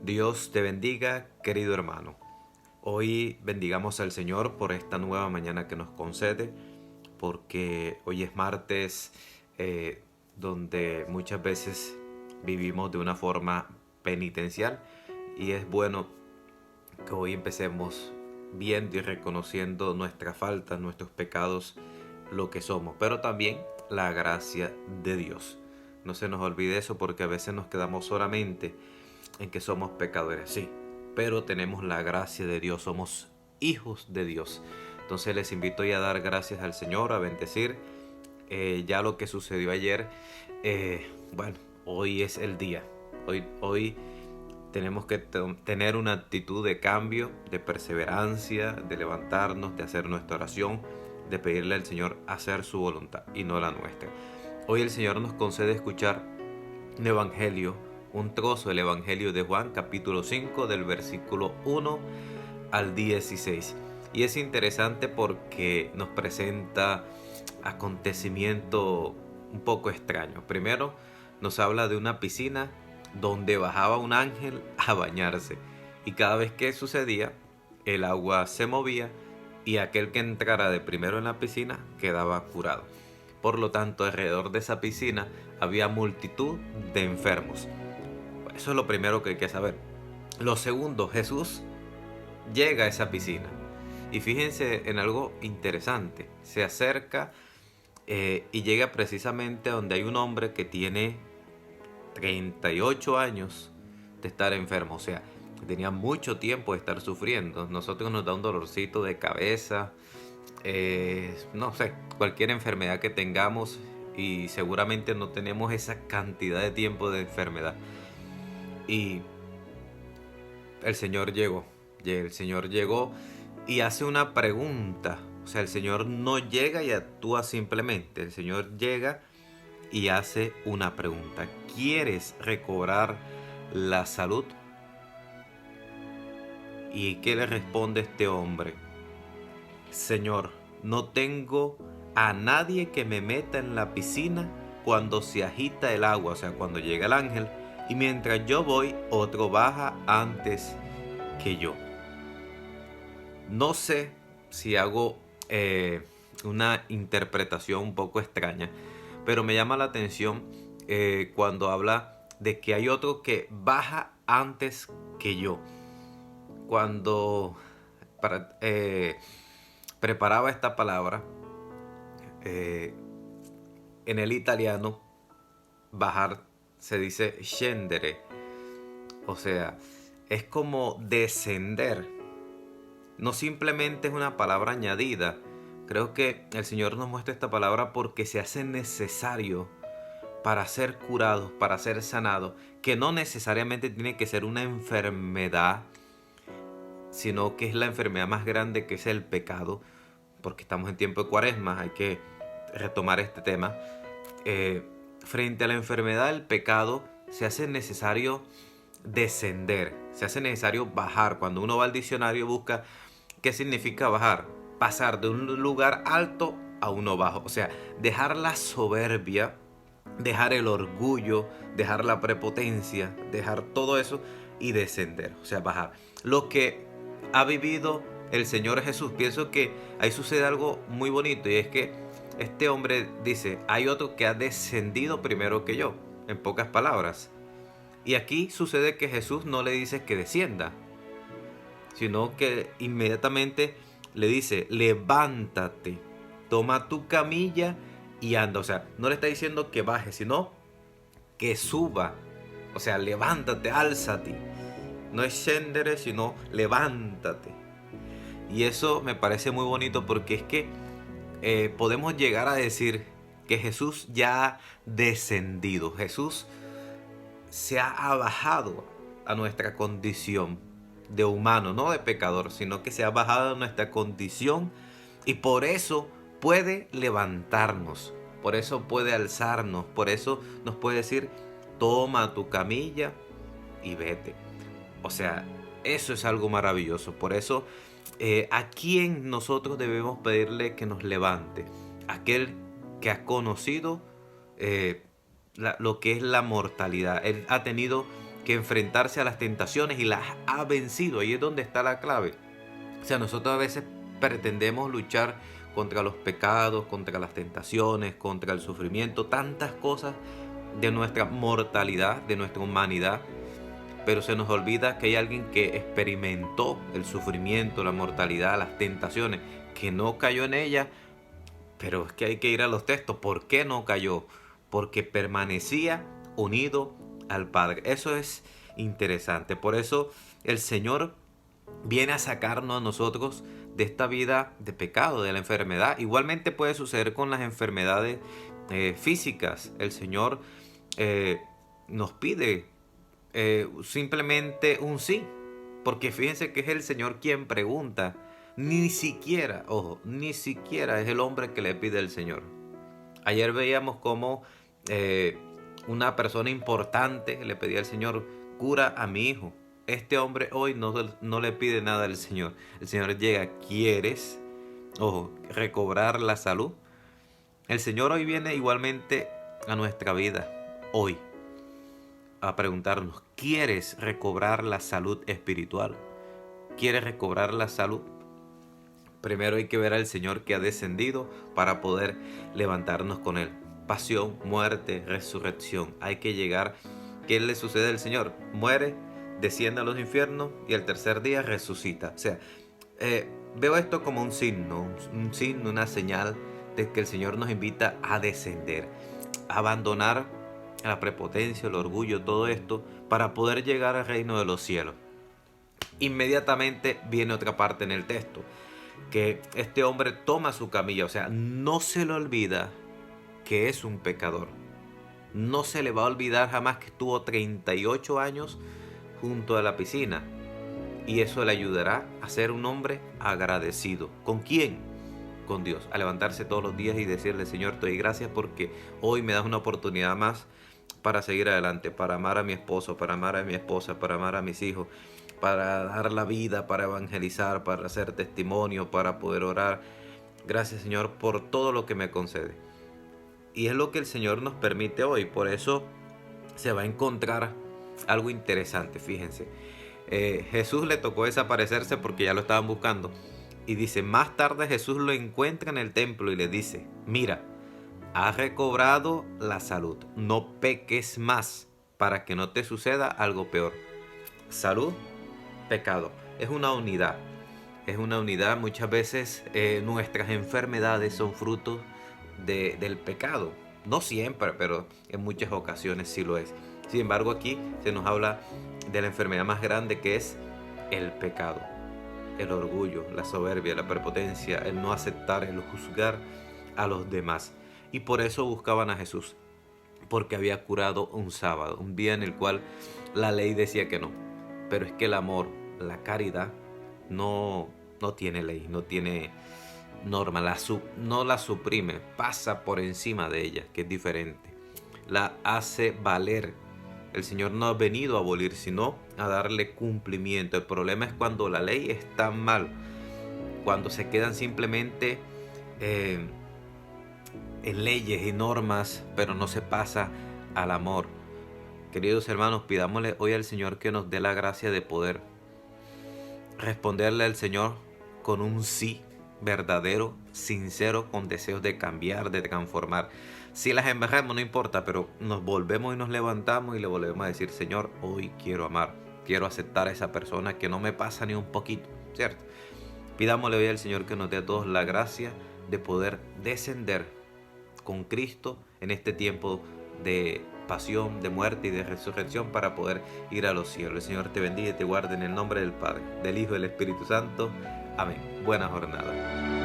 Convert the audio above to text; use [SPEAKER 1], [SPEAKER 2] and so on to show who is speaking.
[SPEAKER 1] Dios te bendiga, querido hermano. Hoy bendigamos al Señor por esta nueva mañana que nos concede, porque hoy es martes, donde muchas veces vivimos de una forma penitencial y es bueno que hoy empecemos viendo y reconociendo nuestras faltas, nuestros pecados, lo que somos, pero también la gracia de Dios. No se nos olvide eso porque a veces nos quedamos solamente en que somos pecadores, sí, pero tenemos la gracia de Dios, somos hijos de Dios. Entonces les invito ya a dar gracias al Señor, a bendecir ya lo que sucedió ayer. Bueno, hoy es el día. Hoy tenemos que tener una actitud de cambio, de perseverancia, de levantarnos, de hacer nuestra oración, de pedirle al Señor hacer su voluntad y no la nuestra. Hoy el Señor nos concede escuchar un evangelio, un trozo del evangelio de Juan, capítulo 5, del versículo 1 al 16. Y es interesante porque nos presenta acontecimiento un poco extraño. Primero nos habla de una piscina donde bajaba un ángel a bañarse. Y cada vez que sucedía, el agua se movía y aquel que entrara de primero en la piscina quedaba curado. Por lo tanto, alrededor de esa piscina había multitud de enfermos. Eso es lo primero que hay que saber. Lo segundo, Jesús llega a esa piscina. Y fíjense en algo interesante. Se acerca y llega precisamente donde hay un hombre que tiene 38 años de estar enfermo. O sea, tenía mucho tiempo de estar sufriendo. Nosotros nos da un dolorcito de cabeza, no sé, cualquier enfermedad que tengamos y seguramente no tenemos esa cantidad de tiempo de enfermedad. Y el Señor llegó y hace una pregunta. O sea, el Señor no llega y actúa simplemente. El Señor llega y hace una pregunta. ¿Quieres recobrar la salud? ¿Y qué le responde este hombre? Señor, no tengo a nadie que me meta en la piscina cuando se agita el agua, o sea, cuando llega el ángel, y mientras yo voy, otro baja antes que yo. No sé si hago una interpretación un poco extraña, pero me llama la atención cuando habla de que hay otro que baja antes que yo. Cuando preparaba esta palabra, eh, en el italiano, bajar se dice scendere, o sea, es como descender. No simplemente es una palabra añadida. Creo que el Señor nos muestra esta palabra porque se hace necesario para ser curados, para ser sanados, que no necesariamente tiene que ser una enfermedad, sino que es la enfermedad más grande, que es el pecado, porque estamos en tiempo de Cuaresma, hay que retomar este tema. Frente a la enfermedad del pecado se hace necesario descender, se hace necesario bajar. Cuando uno va al diccionario busca qué significa bajar, pasar de un lugar alto a uno bajo, o sea, dejar la soberbia, dejar el orgullo, dejar la prepotencia, dejar todo eso y descender, o sea, bajar. Lo que ha vivido el Señor Jesús, pienso que ahí sucede algo muy bonito, y es que este hombre dice, hay otro que ha descendido primero que yo, en pocas palabras. Y aquí sucede que Jesús no le dice que descienda, sino que inmediatamente le dice, levántate, toma tu camilla y anda. O sea, no le está diciendo que baje, sino que suba. O sea, levántate, álzate. No es scendere, sino levántate. Y eso me parece muy bonito porque es que podemos llegar a decir que Jesús ya ha descendido. Jesús se ha bajado a nuestra condición de humano, no de pecador, sino que se ha bajado a nuestra condición y por eso puede levantarnos, por eso puede alzarnos, por eso nos puede decir, toma tu camilla y vete. O sea, eso es algo maravilloso. Por eso, ¿a quién nosotros debemos pedirle que nos levante? Aquel que ha conocido lo que es la mortalidad. Él ha tenido que enfrentarse a las tentaciones y las ha vencido. Ahí es donde está la clave. O sea, nosotros a veces pretendemos luchar contra los pecados, contra las tentaciones, contra el sufrimiento, tantas cosas de nuestra mortalidad, de nuestra humanidad, pero se nos olvida que hay alguien que experimentó el sufrimiento, la mortalidad, las tentaciones, que no cayó en ella, pero es que hay que ir a los textos. ¿Por qué no cayó? Porque permanecía unido al Padre. Eso es interesante. Por eso el Señor viene a sacarnos a nosotros de esta vida de pecado, de la enfermedad. Igualmente puede suceder con las enfermedades físicas. El Señor nos pide simplemente un sí, porque fíjense que es el Señor quien pregunta. Ni siquiera, ojo, ni siquiera es el hombre que le pide al Señor. Ayer veíamos cómo una persona importante le pedía al Señor: cura a mi hijo. Este hombre hoy no le pide nada al Señor. El Señor llega: ¿quieres, ojo, recobrar la salud? El Señor hoy viene igualmente a nuestra vida, hoy, a preguntarnos: ¿quieres recobrar la salud espiritual? ¿Quieres recobrar la salud? Primero hay que ver al Señor que ha descendido para poder levantarnos con Él. Pasión, muerte, resurrección. Hay que llegar. ¿Qué le sucede al Señor? Muere, desciende a los infiernos y al tercer día resucita. O sea, veo esto como un signo, una señal de que el Señor nos invita a descender, a abandonar la prepotencia, el orgullo, todo esto, para poder llegar al reino de los cielos. Inmediatamente viene otra parte en el texto, que este hombre toma su camilla, o sea, no se le olvida que es un pecador. No se le va a olvidar jamás que estuvo 38 años junto a la piscina, y eso le ayudará a ser un hombre agradecido. ¿Con quién? Con Dios. A levantarse todos los días y decirle: Señor, te doy gracias porque hoy me das una oportunidad más para seguir adelante, para amar a mi esposo, para amar a mi esposa, para amar a mis hijos, para dar la vida, para evangelizar, para hacer testimonio, para poder orar. Gracias, Señor, por todo lo que me concede. Y es lo que el Señor nos permite hoy. Por eso se va a encontrar algo interesante, fíjense. Jesús le tocó desaparecerse porque ya lo estaban buscando. Y dice: más tarde Jesús lo encuentra en el templo y le dice: mira, has recobrado la salud, no peques más para que no te suceda algo peor. Salud, pecado, es una unidad. Es una unidad. Muchas veces nuestras enfermedades son frutos del pecado. No siempre, pero en muchas ocasiones sí lo es. Sin embargo, aquí se nos habla de la enfermedad más grande, que es el pecado. El orgullo, la soberbia, la prepotencia, el no aceptar, el juzgar a los demás. Y por eso buscaban a Jesús, porque había curado un sábado, un día en el cual la ley decía que no. Pero es que el amor, la caridad, no tiene ley, no tiene norma, no la suprime, pasa por encima de ella, que es diferente. La hace valer. El Señor no ha venido a abolir, sino a darle cumplimiento. El problema es cuando la ley está mal, cuando se quedan simplemente en leyes y normas, pero no se pasa al amor. Queridos hermanos, pidámosle hoy al Señor que nos dé la gracia de poder responderle al Señor con un sí verdadero, sincero, con deseos de cambiar, de transformar. Si las embarramos no importa, pero nos volvemos y nos levantamos y le volvemos a decir: Señor, hoy quiero amar, quiero aceptar a esa persona que no me pasa ni un poquito, ¿cierto? Pidámosle hoy al Señor que nos dé a todos la gracia de poder descender con Cristo en este tiempo de pasión, de muerte y de resurrección, para poder ir a los cielos. El Señor te bendiga y te guarde en el nombre del Padre, del Hijo y del Espíritu Santo. Amén. Buena jornada.